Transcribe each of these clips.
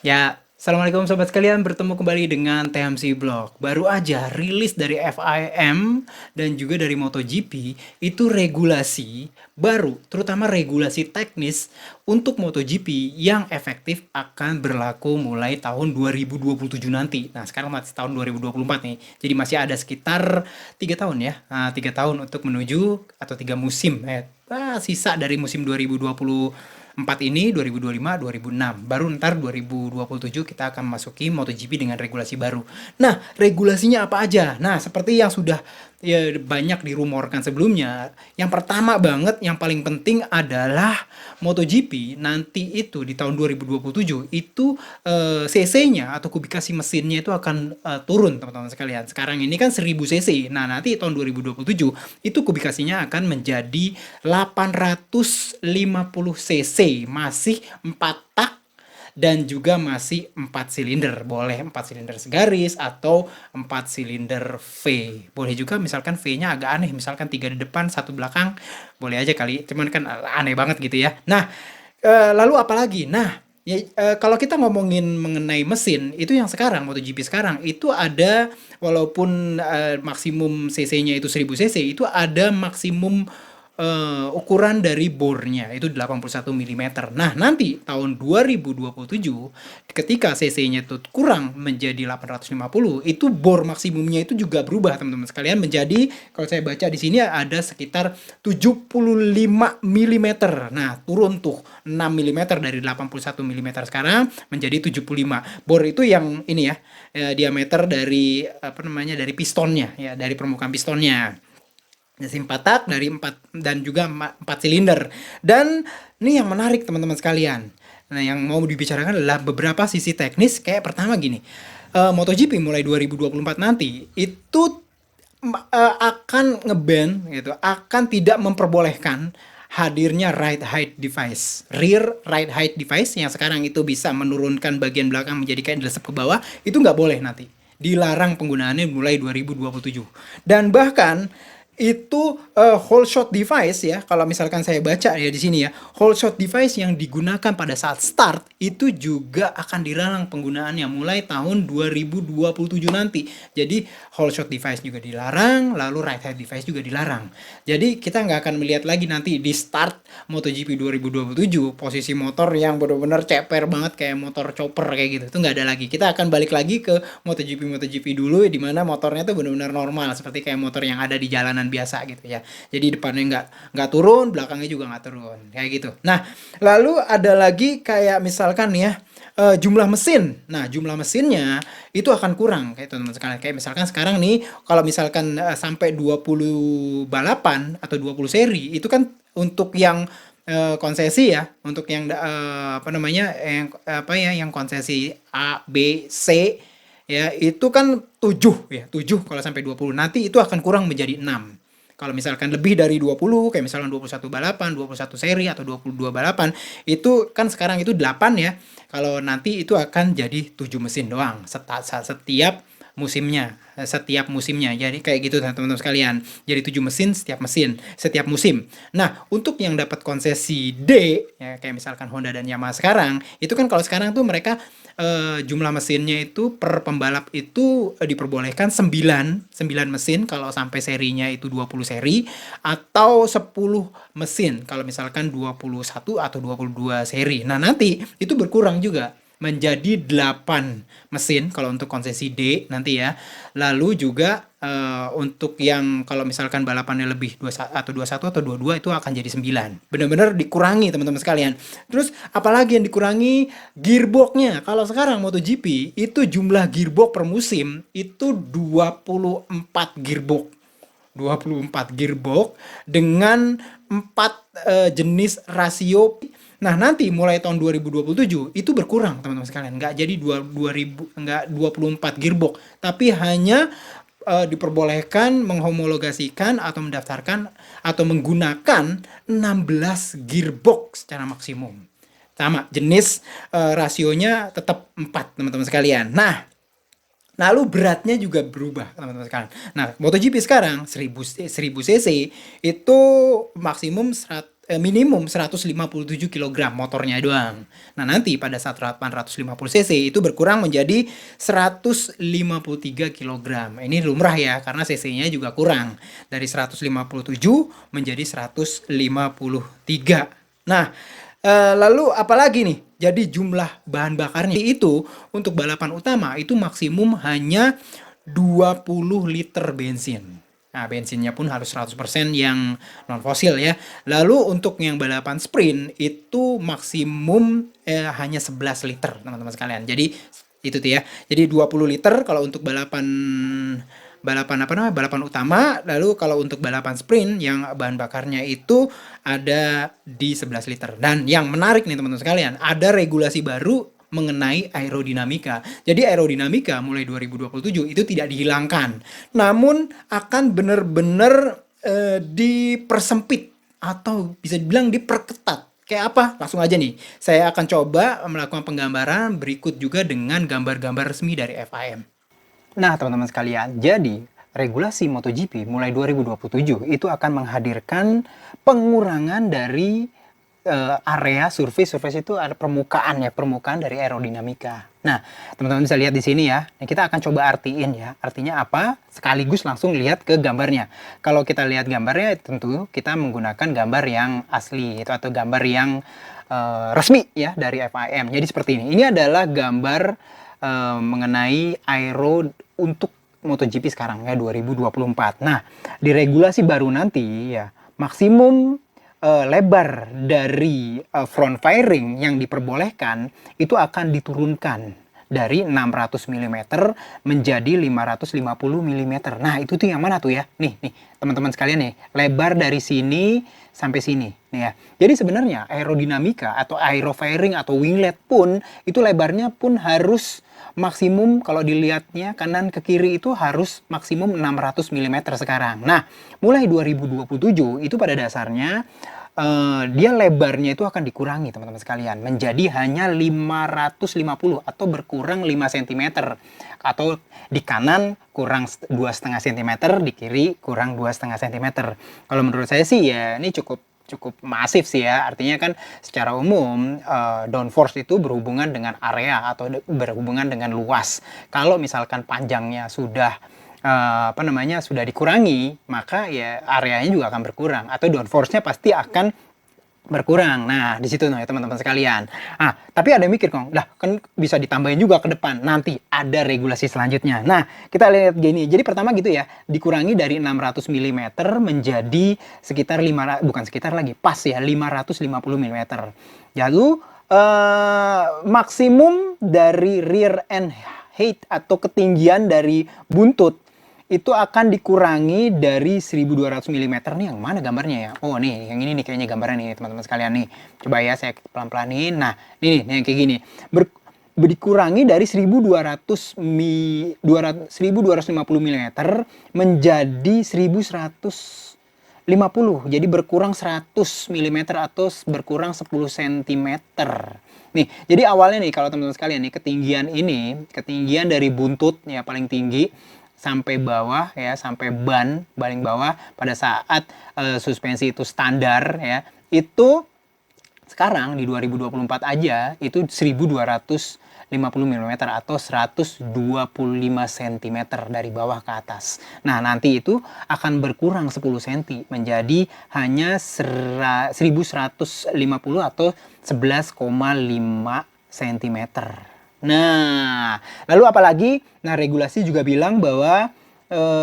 Ya, assalamualaikum sobat sekalian, bertemu kembali dengan TMC Blog. Baru aja rilis dari FIM dan juga dari MotoGP itu regulasi baru, terutama regulasi teknis untuk MotoGP yang efektif akan berlaku mulai tahun 2027 nanti. Nah, sekarang masih tahun 2024 nih, jadi masih ada sekitar 3 tahun ya, 3 tahun untuk menuju atau 3 musim. Sisa dari musim 2024 ini 2025 2026 baru ntar 2027 kita akan masuki MotoGP dengan regulasi baru. Nah, regulasinya apa aja? Nah, seperti yang sudah ya banyak dirumorkan sebelumnya, yang pertama banget yang paling penting adalah MotoGP nanti itu di tahun 2027 itu cc-nya atau kubikasi mesinnya itu akan turun teman-teman sekalian. Sekarang ini kan 1000 cc. Nah, nanti tahun 2027 itu kubikasinya akan menjadi 850 cc, masih 4 tak dan juga masih 4 silinder. Boleh 4 silinder segaris atau 4 silinder V. Boleh juga misalkan V-nya agak aneh, misalkan 3 di depan, 1 belakang. Boleh aja kali, cuman kan aneh banget gitu ya. Nah, lalu apa lagi? Nah, ya, kalau kita ngomongin mengenai mesin, itu yang sekarang MotoGP sekarang itu ada walaupun maksimum cc-nya itu 1000 cc, itu ada maksimum ukuran dari bornya itu 81 mm. Nah, nanti tahun 2027 ketika cc-nya itu kurang menjadi 850, itu bor maksimumnya itu juga berubah teman-teman sekalian menjadi, kalau saya baca di sini ada sekitar 75 mm. Nah, turun tuh 6 mm dari 81 mm sekarang menjadi 75. Bor itu yang ini ya, diameter dari apa namanya, dari pistonnya ya, dari permukaan pistonnya. Mesin 4 tak dari 4 dan juga 4 silinder. Dan ini yang menarik teman-teman sekalian. Nah, yang mau dibicarakan adalah beberapa sisi teknis. Kayak pertama gini, MotoGP mulai 2024 nanti itu akan ngeban gitu, akan tidak memperbolehkan hadirnya ride height device. Rear ride height device yang sekarang itu bisa menurunkan bagian belakang menjadi kayak dilesep ke bawah, itu nggak boleh nanti. Dilarang penggunaannya mulai 2027. Dan bahkan itu whole shot device ya, kalau misalkan saya baca ya di sini ya, whole shot device yang digunakan pada saat start itu juga akan dilarang penggunaannya mulai tahun 2027 nanti. Jadi whole shot device juga dilarang, lalu right hand device juga dilarang. Jadi kita nggak akan melihat lagi nanti di start MotoGP 2027 posisi motor yang benar-benar ceper banget kayak motor chopper kayak gitu, itu nggak ada lagi. Kita akan balik lagi ke MotoGP dulu di mana motornya tuh benar-benar normal seperti kayak motor yang ada di jalanan biasa gitu ya. Jadi depannya nggak turun, belakangnya juga nggak turun kayak gitu. Nah, lalu ada lagi kayak misalkan ya, jumlah mesin. Nah, jumlah mesinnya itu akan kurang kayak teman-teman sekalian. Kayak misalkan sekarang nih, kalau misalkan sampai 20 balapan atau 20 seri itu kan untuk yang konsesi ya, untuk yang apa namanya, yang apa ya, yang konsesi A, B, C ya, itu kan 7 ya, 7 kalau sampai 20. Nanti itu akan kurang menjadi 6. Kalau misalkan lebih dari 20, kayak misalkan 21 balapan, 21 seri atau 22 balapan, itu kan sekarang itu 8 ya. Kalau nanti itu akan jadi 7 mesin doang setiap musimnya, setiap musimnya. Jadi kayak gitu teman-teman sekalian. Jadi 7 mesin setiap musim. Nah, untuk yang dapat konsesi D ya, kayak misalkan Honda dan Yamaha sekarang, itu kan kalau sekarang tuh mereka jumlah mesinnya itu per pembalap itu diperbolehkan 9 mesin kalau sampai serinya itu 20 seri, atau 10 mesin kalau misalkan 21 atau 22 seri. Nah, nanti itu berkurang juga menjadi 8 mesin kalau untuk konsesi D nanti ya. Lalu juga untuk yang kalau misalkan balapannya lebih 21 atau 22 itu akan jadi 9. Benar-benar dikurangi teman-teman sekalian. Terus apalagi yang dikurangi? Gearboxnya. Kalau sekarang MotoGP itu jumlah gearbox per musim itu 24 gearbox. 24 gearbox dengan 4 jenis rasio. Nah, nanti mulai tahun 2027 itu berkurang teman-teman sekalian. Nggak jadi 2000, nggak 24 gearbox, tapi hanya diperbolehkan menghomologasikan atau mendaftarkan atau menggunakan 16 gearbox secara maksimum. Sama jenis, rasionya tetap 4 teman-teman sekalian. Nah, lalu beratnya juga berubah teman-teman sekalian. Nah, MotoGP sekarang 1000 cc itu maksimum minimum 157 kg motornya doang. Nah, nanti pada saat 850 cc itu berkurang menjadi 153 kg. Ini lumrah ya, karena cc-nya juga kurang. Dari 157 menjadi 153. Nah, lalu apalagi nih? Jadi jumlah bahan bakarnya itu untuk balapan utama itu maksimum hanya 20 liter bensin. Nah, bensinnya pun harus 100% yang non fosil ya. Lalu untuk yang balapan sprint itu maksimum hanya 11 liter, teman-teman sekalian. Jadi itu tuh ya. Jadi 20 liter kalau untuk balapan balapan apa namanya? Balapan utama. Lalu kalau untuk balapan sprint yang bahan bakarnya itu ada di 11 liter. Dan yang menarik nih teman-teman sekalian, ada regulasi baru mengenai aerodinamika. Jadi aerodinamika mulai 2027 itu tidak dihilangkan, namun akan benar-benar dipersempit atau bisa dibilang diperketat. Kayak apa? Langsung aja nih. Saya akan coba melakukan penggambaran berikut juga dengan gambar-gambar resmi dari FIM. Nah, teman-teman sekalian, jadi regulasi MotoGP mulai 2027 itu akan menghadirkan pengurangan dari area surface itu ada permukaan dari aerodinamika. Nah, teman-teman bisa lihat di sini ya. Nah, kita akan coba artiin ya. Artinya apa? Sekaligus langsung lihat ke gambarnya. Kalau kita lihat gambarnya, tentu kita menggunakan gambar yang asli atau gambar yang resmi ya dari FIM. Jadi seperti ini. Ini adalah gambar mengenai aero untuk MotoGP sekarang ya 2024. Nah, di regulasi baru nanti ya maksimum lebar dari front fairing yang diperbolehkan itu akan diturunkan dari 600 mm menjadi 550 mm. Nah, itu tuh yang mana tuh ya? Nih, teman-teman sekalian nih, lebar dari sini sampai sini nih ya. Jadi sebenarnya aerodinamika atau aerofairing atau winglet pun itu lebarnya pun harus maksimum, kalau dilihatnya kanan ke kiri itu harus maksimum 600 mm sekarang. Nah, mulai 2027 itu pada dasarnya dia lebarnya itu akan dikurangi teman-teman sekalian menjadi hanya 550 atau berkurang 5 cm, atau di kanan kurang 2,5 cm, di kiri kurang 2,5 cm. Kalau menurut saya sih ya ini cukup masif sih ya. Artinya kan secara umum downforce itu berhubungan dengan area atau berhubungan dengan luas. Kalau misalkan panjangnya sudah sudah dikurangi, maka ya areanya juga akan berkurang atau downforce-nya pasti akan berkurang. Nah, di situ ya teman-teman sekalian. Ah, tapi ada yang mikir kong, lah kan bisa ditambahin juga ke depan. Nanti ada regulasi selanjutnya. Nah, kita lihat gini. Jadi pertama gitu ya, dikurangi dari 600 mm menjadi sekitar 550 mm. Lalu maksimum dari rear end height atau ketinggian dari buntut itu akan dikurangi dari 1200 mm. Nih yang mana gambarnya ya? Oh nih, yang ini nih kayaknya gambarnya nih teman-teman sekalian nih. Coba ya saya pelan-pelanin. Nah, nih yang kayak gini. Dikurangi dari 1250 mm menjadi 1150. Jadi berkurang 100 mm atau berkurang 10 cm. Nih, jadi awalnya nih kalau teman-teman sekalian nih ketinggian dari buntut ya paling tinggi sampai bawah ya, sampai ban paling bawah pada saat suspensi itu standar ya. Itu sekarang di 2024 aja itu 1250 mm atau 125 cm dari bawah ke atas. Nah, nanti itu akan berkurang 10 cm menjadi hanya 1150 atau 11,5 cm. Nah, lalu apalagi? Nah, regulasi juga bilang bahwa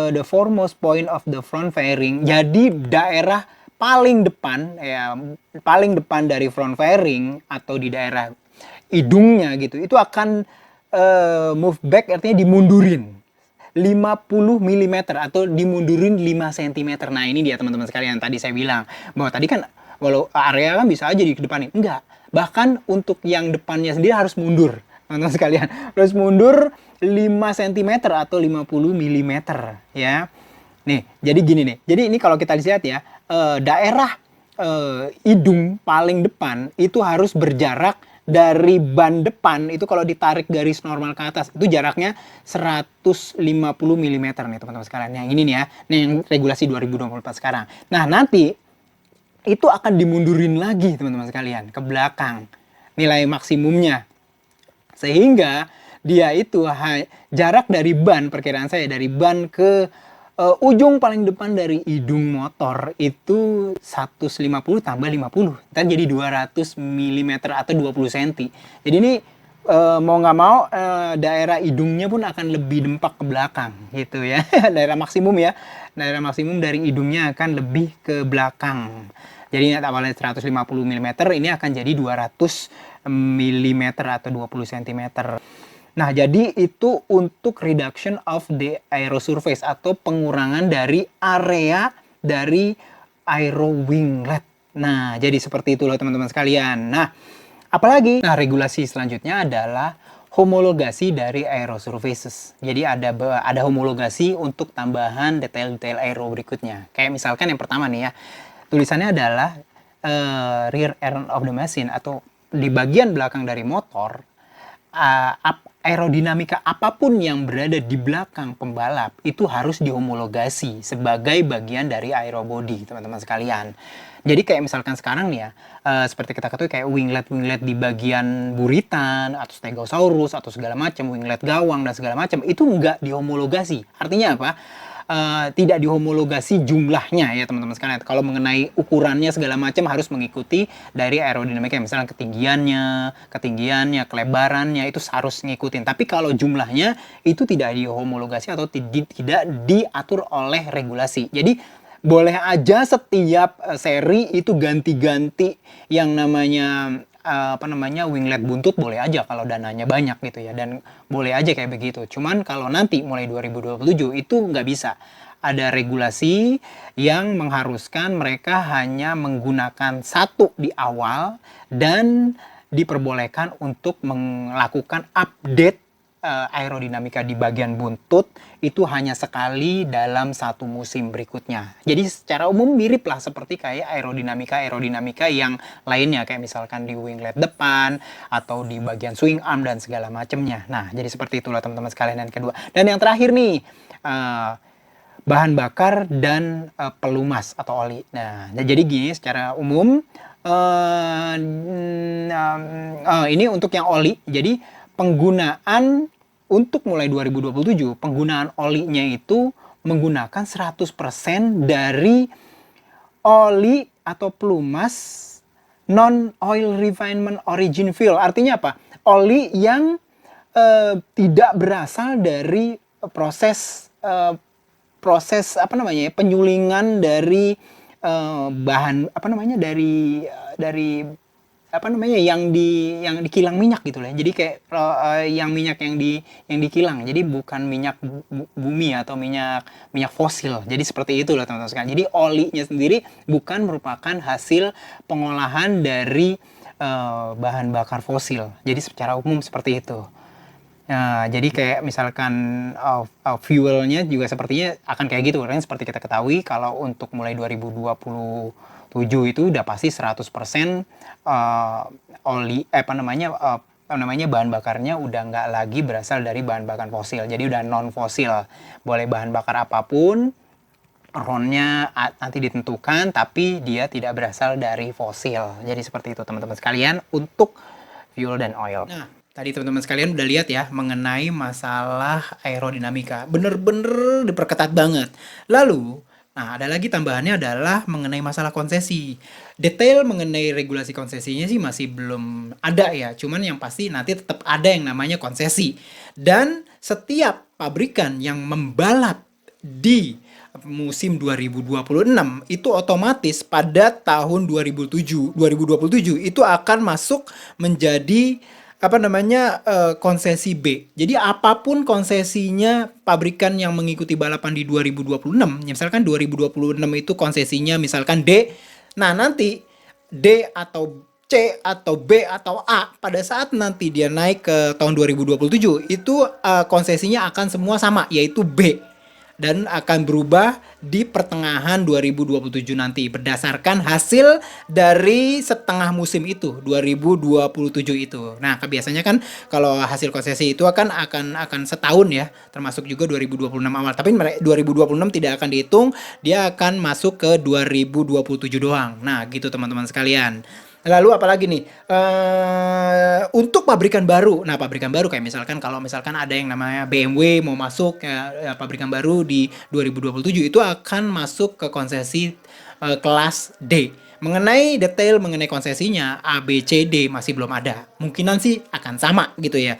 the foremost point of the front fairing, jadi daerah paling depan dari front fairing atau di daerah hidungnya gitu, itu akan move back, artinya dimundurin 50 mm atau dimundurin 5 cm. Nah, ini dia teman-teman sekalian, tadi saya bilang bahwa tadi kan walau area kan bisa aja di depan, enggak. Bahkan untuk yang depannya sendiri harus mundur. Teman-teman sekalian, harus mundur 5 cm atau 50 mm ya. Nih, jadi gini nih. Jadi ini kalau kita lihat ya, daerah hidung paling depan itu harus berjarak dari ban depan itu, kalau ditarik garis normal ke atas itu jaraknya 150 mm nih teman-teman sekalian. Yang ini nih ya, nih yang regulasi 2024 sekarang. Nah, nanti itu akan dimundurin lagi teman-teman sekalian ke belakang nilai maksimumnya, sehingga dia itu jarak dari ban, perkiraan saya dari ban ke ujung paling depan dari hidung motor itu 150 tambah 50, dan jadi 200 mm atau 20 cm. Jadi ini mau nggak mau daerah hidungnya pun akan lebih dempak ke belakang gitu ya. Daerah maksimum ya, daerah maksimum dari hidungnya akan lebih ke belakang. Jadi awalnya 150 mm ini akan jadi 200 mm atau 20 cm. Nah, jadi itu untuk reduction of the aero surface atau pengurangan dari area dari aero winglet. Nah, jadi seperti itu loh teman-teman sekalian. Nah, apalagi? Nah, regulasi selanjutnya adalah homologasi dari aero surfaces. Jadi ada homologasi untuk tambahan detail-detail aero berikutnya. Kayak misalkan yang pertama nih ya, tulisannya adalah rear end of the machine atau di bagian belakang dari motor, aerodinamika apapun yang berada di belakang pembalap itu harus dihomologasi sebagai bagian dari aerobody, teman-teman sekalian. Jadi kayak misalkan sekarang nih ya, seperti kita ketahui kayak winglet di bagian buritan atau stegosaurus atau segala macam, winglet gawang dan segala macam itu nggak dihomologasi. Artinya apa? Tidak dihomologasi jumlahnya ya teman-teman sekalian. Kalau mengenai ukurannya segala macam harus mengikuti dari aerodinamika, misalnya ketinggiannya, kelebarannya itu harus ngikutin. Tapi kalau jumlahnya itu tidak dihomologasi atau tidak diatur oleh regulasi. Jadi boleh aja setiap seri itu ganti-ganti yang namanya winglet buntut, boleh aja kalau dananya banyak gitu ya, dan boleh aja kayak begitu. Cuman kalau nanti mulai 2027 itu nggak bisa, ada regulasi yang mengharuskan mereka hanya menggunakan satu di awal dan diperbolehkan untuk melakukan update aerodinamika di bagian buntut itu hanya sekali dalam satu musim berikutnya. Jadi secara umum mirip lah seperti kayak aerodinamika yang lainnya, kayak misalkan di winglet depan atau di bagian swing arm dan segala macamnya. Nah, jadi seperti itulah teman-teman sekalian. Yang kedua dan yang terakhir nih, bahan bakar dan pelumas atau oli. Nah, jadi gini secara umum, ini untuk yang oli. Jadi penggunaan untuk mulai 2027, penggunaan olinya itu menggunakan 100% dari oli atau pelumas non-oil refinement origin fuel. Artinya apa? Oli yang tidak berasal dari proses penyulingan dari bahan yang di kilang minyak gitu lah. Jadi kayak yang minyak yang dikilang. Jadi bukan minyak bumi atau minyak fosil. Jadi seperti itu loh teman-teman sekalian. Jadi olinya sendiri bukan merupakan hasil pengolahan dari bahan bakar fosil. Jadi secara umum seperti itu. Nah, jadi kayak misalkan fuelnya juga sepertinya akan kayak gitu. Karena seperti kita ketahui kalau untuk mulai 2027 itu udah pasti 100% bahan bakarnya udah nggak lagi berasal dari bahan bakar fosil. Jadi udah non fosil. Boleh bahan bakar apapun, RON-nya nanti ditentukan, tapi dia tidak berasal dari fosil. Jadi seperti itu teman-teman sekalian untuk fuel dan oil. Nah, tadi teman-teman sekalian udah lihat ya mengenai masalah aerodinamika. Bener-bener diperketat banget. Lalu, nah ada lagi tambahannya adalah mengenai masalah konsesi. Detail mengenai regulasi konsesinya sih masih belum ada ya. Cuman yang pasti nanti tetap ada yang namanya konsesi. Dan setiap pabrikan yang membalap di musim 2026 itu otomatis pada tahun 2027 itu akan masuk menjadi konsesi B. Jadi apapun konsesinya pabrikan yang mengikuti balapan di 2026, misalkan 2026 itu konsesinya misalkan D. Nah, nanti D atau C atau B atau A pada saat nanti dia naik ke tahun 2027 itu konsesinya akan semua sama, yaitu B. dan akan berubah di pertengahan 2027 nanti berdasarkan hasil dari setengah musim itu 2027 itu. Nah, biasanya kan kalau hasil konsesi itu akan setahun ya, termasuk juga 2026 awal. Tapi 2026 tidak akan dihitung, dia akan masuk ke 2027 doang. Nah, gitu teman-teman sekalian. Lalu apalagi nih, untuk pabrikan baru. Nah, pabrikan baru kayak kalau misalkan ada yang namanya BMW mau masuk pabrikan baru di 2027 itu akan masuk ke konsesi kelas D. Mengenai detail mengenai konsesinya A, B, C, D masih belum ada. Mungkinan sih akan sama gitu ya.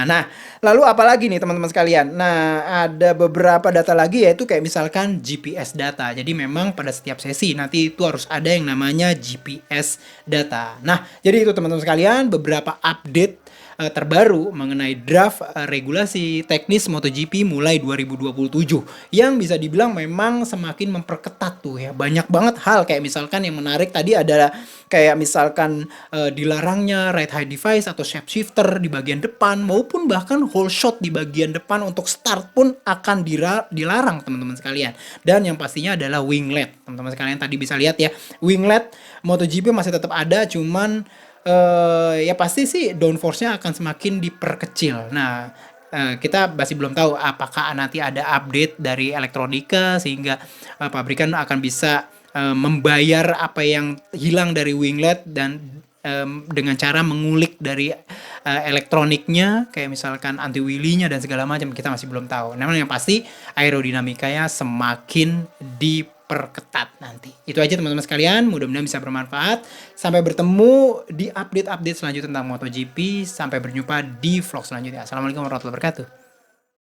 Nah, lalu apalagi nih teman-teman sekalian? Nah, ada beberapa data lagi yaitu kayak misalkan GPS data. Jadi memang pada setiap sesi nanti itu harus ada yang namanya GPS data. Nah, jadi itu teman-teman sekalian beberapa update terbaru mengenai draft regulasi teknis MotoGP mulai 2027 yang bisa dibilang memang semakin memperketat tuh ya. Banyak banget hal kayak misalkan yang menarik tadi adalah kayak misalkan dilarangnya ride high device atau shapeshifter di bagian depan maupun bahkan whole shot di bagian depan untuk start pun akan dilarang teman-teman sekalian. Dan yang pastinya adalah winglet. Teman-teman sekalian tadi bisa lihat ya, winglet MotoGP masih tetap ada, cuman ya pasti sih downforce-nya akan semakin diperkecil. Nah, kita masih belum tahu apakah nanti ada update dari elektronika sehingga pabrikan akan bisa membayar apa yang hilang dari winglet dan dengan cara mengulik dari elektroniknya kayak misalkan anti wheelie-nya dan segala macam, kita masih belum tahu. Namun yang pasti aerodinamikanya semakin diperketat nanti. Itu aja teman-teman sekalian, mudah-mudahan bisa bermanfaat. Sampai bertemu di update-update selanjutnya tentang MotoGP. Sampai berjumpa di vlog selanjutnya. Assalamualaikum warahmatullahi wabarakatuh.